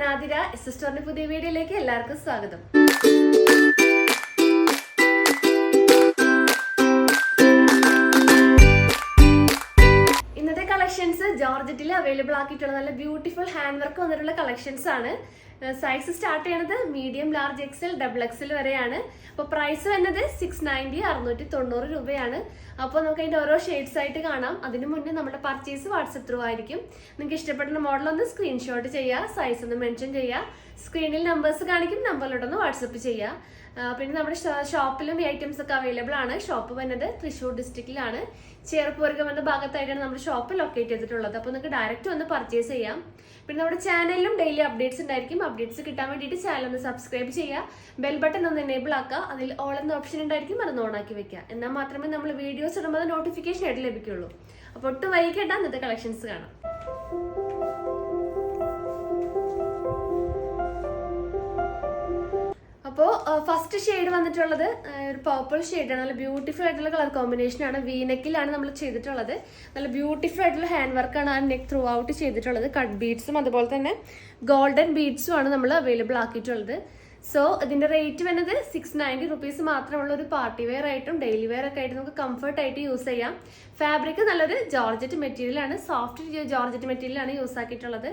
ഞാൻ ആതിര. സിസ്റ്ററിന്റെ പുതിയ വീഡിയോയിലേക്ക് എല്ലാവർക്കും സ്വാഗതം. ഇന്നത്തെ കളക്ഷൻസ് ജോർജറ്റിൽ അവൈലബിൾ ആക്കിയിട്ടുള്ള നല്ല ബ്യൂട്ടിഫുൾ ഹാൻഡ് വർക്ക് വന്നിട്ടുള്ള കളക്ഷൻസ് ആണ്. സൈസ് സ്റ്റാർട്ട് ചെയ്യണത് medium, large, XL, double XL വരെയാണ്. അപ്പോൾ പ്രൈസ് വരുന്നത് 690 690 രൂപയാണ്. അപ്പോൾ നമുക്ക് അതിന്റെ ഓരോ ഷെയ്ഡ്സ് ആയിട്ട് കാണാം. അതിന് മുന്നേ നമ്മുടെ പർച്ചേസ് വാട്സപ്പ് ത്രൂ ആയിരിക്കും. നിങ്ങൾക്ക് ഇഷ്ടപ്പെടുന്ന മോഡൽ ഒന്ന് സ്ക്രീൻഷോട്ട് ചെയ്യുക, സൈസ് ഒന്ന് മെൻഷൻ ചെയ്യുക. സ്ക്രീനിൽ നമ്പേഴ്സ് കാണിക്കും, നമ്പറിലോട്ടൊന്ന് വാട്സപ്പ് ചെയ്യുക. പിന്നെ നമ്മുടെ ഷോപ്പിലും ഈ ഐറ്റംസ് ഒക്കെ അവൈലബിൾ ആണ്. ഷോപ്പ് വരുന്നത് തൃശ്ശൂർ ഡിസ്ട്രിക്റ്റിലാണ്. ചേർപ്പൂർക്കം എന്ന ഭാഗത്തായിട്ടാണ് നമ്മുടെ ഷോപ്പ് ലൊക്കേറ്റ് ചെയ്തിട്ടുള്ളത്. അപ്പോൾ നിങ്ങൾക്ക് ഡയറക്റ്റ് വന്ന് പർച്ചേസ് ചെയ്യാം. പിന്നെ നമ്മുടെ ചാനലിലും ഡെയിലി അപ്ഡേറ്റ്സ് ഉണ്ടായിരിക്കും. അപ്ഡേറ്റ്സ് കിട്ടാൻ വേണ്ടിയിട്ട് ചാനൽ ഒന്ന് സബ്സ്ക്രൈബ് ചെയ്യുക, ബെൽ ബട്ടൺ ഒന്ന് എനേബിൾ ആക്കുക. അതിൽ ഓൾ എന്ന ഓപ്ഷൻ ഉണ്ടായിരിക്കും, അത് ഓൺ ആക്കി വെക്കുക. എന്നാൽ മാത്രമേ നമ്മൾ വീഡിയോസ് ഇടുമ്പോൾ നോട്ടിഫിക്കേഷൻ ആയിട്ട് ലഭിക്കുള്ളൂ. അപ്പോൾ ഒട്ടും വൈകിട്ട് ഇന്നത്തെ കളക്ഷൻസ് കാണാം. അപ്പോൾ ഫസ്റ്റ് ഷെയ്ഡ് വന്നിട്ടുള്ളത് ഒരു പർപ്പിൾ ഷെയ്ഡാണ്. നല്ല ബ്യൂട്ടിഫുൾ ആയിട്ടുള്ള കളർ കോമ്പിനേഷൻ ആണ്. വീനെക്കിലാണ് നമ്മൾ ചെയ്തിട്ടുള്ളത്. നല്ല ബ്യൂട്ടിഫുൾ ആയിട്ടുള്ള ഹാൻഡ് വർക്കാണ് ആ നെക്ക് ത്രൂ ഔട്ട് ചെയ്തിട്ടുള്ളത്. കട്ട് ബീഡ്സും അതുപോലെ തന്നെ ഗോൾഡൻ ബീഡ്സും ആണ് നമ്മൾ അവൈലബിൾ ആക്കിയിട്ടുള്ളത്. സോ ഇതിന്റെ റേറ്റ് വരുന്നത് 690 റുപ്പീസ് മാത്രമുള്ള ഒരു പാർട്ടി വെയർ ആയിട്ടും ഡെയിലി വെയർ ഒക്കെ ആയിട്ട് നമുക്ക് കംഫർട്ട് ആയിട്ട് യൂസ് ചെയ്യാം. ഫാബ്രിക് നല്ലൊരു ജോർജറ്റ് മെറ്റീരിയൽ ആണ്, സോഫ്റ്റ് ജോർജറ്റ് മെറ്റീരിയൽ ആണ് യൂസ് ആക്കിയിട്ടുള്ളത്.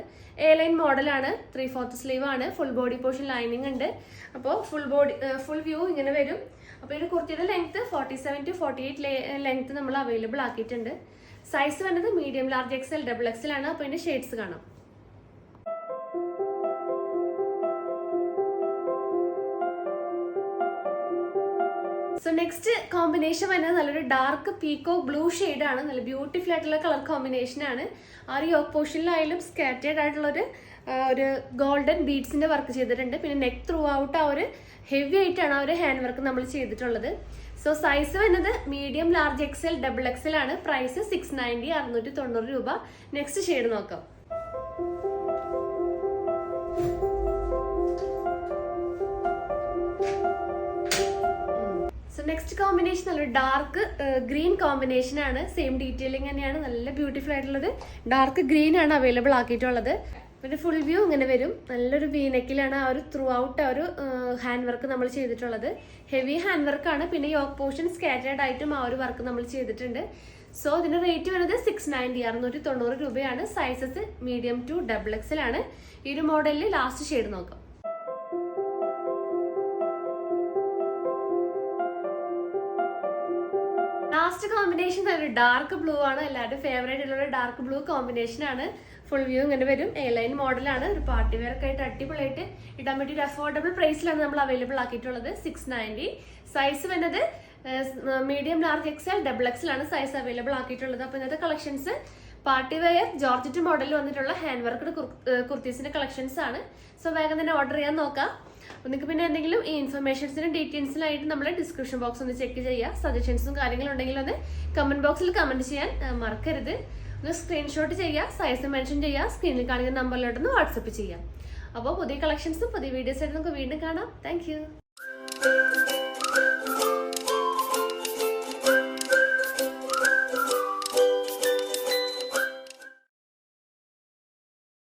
എ ലൈൻ മോഡലാണ്, 3/4 സ്ലീവ് ആണ്, ഫുൾ ബോഡി പോർഷൻ ലൈനിങ് ഉണ്ട്. അപ്പോൾ ഫുൾ വ്യൂ ഇങ്ങനെ വരും. അപ്പോൾ ഈ കുർത്തിയുടെ ലെങ്ത് 47 to 48 ലെങ്ത് നമ്മൾ അവൈലബിൾ ആക്കിയിട്ടുണ്ട്. സൈസ് വരുന്നത് medium, large, XL, double XL ആണ്. അപ്പോൾ ഇതിന്റെ ഷെയ്ഡ്സ് കാണാം. സോ നെക്സ്റ്റ് കോമ്പിനേഷൻ വരുന്നത് നല്ലൊരു ഡാർക്ക് പീക്കോ ബ്ലൂ ആണ്. നല്ല ബ്യൂട്ടിഫുൾ ആയിട്ടുള്ള കളർ കോമ്പിനേഷൻ ആണ്. ആ ഒരു യോക്ക് പോർഷനിലായാലും സ്കാറ്റേഡ് ആയിട്ടുള്ള ഒരു ഗോൾഡൻ ബീഡ്സിന്റെ വർക്ക് ചെയ്തിട്ടുണ്ട്. പിന്നെ നെക്ക് ത്രൂ ഔട്ട് ആ ഒരു ഹെവി ആയിട്ടാണ് ആ ഒരു ഹാൻഡ് വർക്ക് നമ്മൾ ചെയ്തിട്ടുള്ളത്. സോ സൈസ് വരുന്നത് medium, large, XL, double XL ആണ്. പ്രൈസ് 690 690 രൂപ. നെക്സ്റ്റ് ഷെയ്ഡ് നോക്കാം. നെക്സ്റ്റ് കോമ്പിനേഷൻ നല്ലൊരു ഡാർക്ക് ഗ്രീൻ കോമ്പിനേഷൻ ആണ്. സെയിം ഡീറ്റെയിലിംഗ് തന്നെയാണ്. നല്ല ബ്യൂട്ടിഫുൾ ആയിട്ടുള്ളത് ഡാർക്ക് ഗ്രീൻ ആണ് അവൈലബിൾ ആക്കിയിട്ടുള്ളത്. പിന്നെ ഫുൾ വ്യൂ ഇങ്ങനെ വരും. നല്ലൊരു വീനെക്കിലാണ് ആ ഒരു ത്രൂ ഔട്ട് ആ ഒരു ഹാൻഡ് വർക്ക് നമ്മൾ ചെയ്തിട്ടുള്ളത്. ഹെവി ഹാൻഡ് വർക്കാണ്. പിന്നെ യോക്ക് പോർഷൻ സ്കാറ്റേഡ് ആയിട്ടും ആ ഒരു വർക്ക് നമ്മൾ ചെയ്തിട്ടുണ്ട്. സോ ഇതിന്റെ റേറ്റ് വരുന്നത് 690 690 രൂപയാണ്. Sizes medium to double XL ആണ്. ഈ ഒരു മോഡലിൽ ലാസ്റ്റ് ഷെയ്ഡ് നോക്കാം. ലാസ്റ്റ് കോമ്പിനേഷൻ ഒരു ഡാർക്ക് ബ്ലൂ ആണ്. എല്ലാവരുടെ ഫേവറേറ്റ് ഉള്ള ഒരു ഡാർക്ക് ബ്ലൂ കോമ്പിനേഷൻ ആണ്. ഫുൾ വ്യൂ ഇങ്ങനെ വരും. എ ലൈൻ മോഡലാണ്. ഒരു പാർട്ടി വെയർ ഒക്കെ ആയിട്ട് അടിപൊളിയായിട്ട് ഇടാൻ വേണ്ടി ഒരു അഫോർഡബിൾ പ്രൈസിലാണ് നമ്മൾ അവൈലബിൾ ആക്കിയിട്ടുള്ളത്. 690. സൈസ് വരുന്നത് medium, large, XL, double XL ആണ് സൈസ് അവൈലബിൾ ആക്കിയിട്ടുള്ളത്. അപ്പോൾ ഇന്നത്തെ കളക്ഷൻസ് പാർട്ടി വെയർ ജോർജറ്റ് മോഡലിൽ വന്നിട്ടുള്ള ഹാൻഡ് വർക്ക് കുർത്തീസിന്റെ കളക്ഷൻസ് ആണ്. സോ വേഗം തന്നെ ഓർഡർ ചെയ്യാൻ നോക്കാം. നിങ്ങൾക്ക് പിന്നെ എന്തെങ്കിലും ഈ ഇൻഫർമേഷൻസിനും ഡീറ്റെയിൽസിനായിട്ട് നമ്മൾ ഡിസ്ക്രിപ്ഷൻ ബോക്സ് ഒന്ന് ചെക്ക് ചെയ്യുക. സജഷൻസും കാര്യങ്ങളും ഉണ്ടെങ്കിൽ ഒന്ന് കമന്റ് ബോക്സിൽ കമന്റ് ചെയ്യാൻ മറക്കരുത്. ഒന്ന് സ്ക്രീൻഷോട്ട് ചെയ്യുക, സൈസ് മെൻഷൻ ചെയ്യുക, സ്ക്രീനിൽ കാണിക്കുന്ന നമ്പറിലോട്ടൊന്ന് വാട്സപ്പ് ചെയ്യാം. അപ്പോൾ പുതിയ കളക്ഷൻസും പുതിയ വീഡിയോസ് ആയിട്ട് നമുക്ക് വീണ്ടും കാണാം. താങ്ക്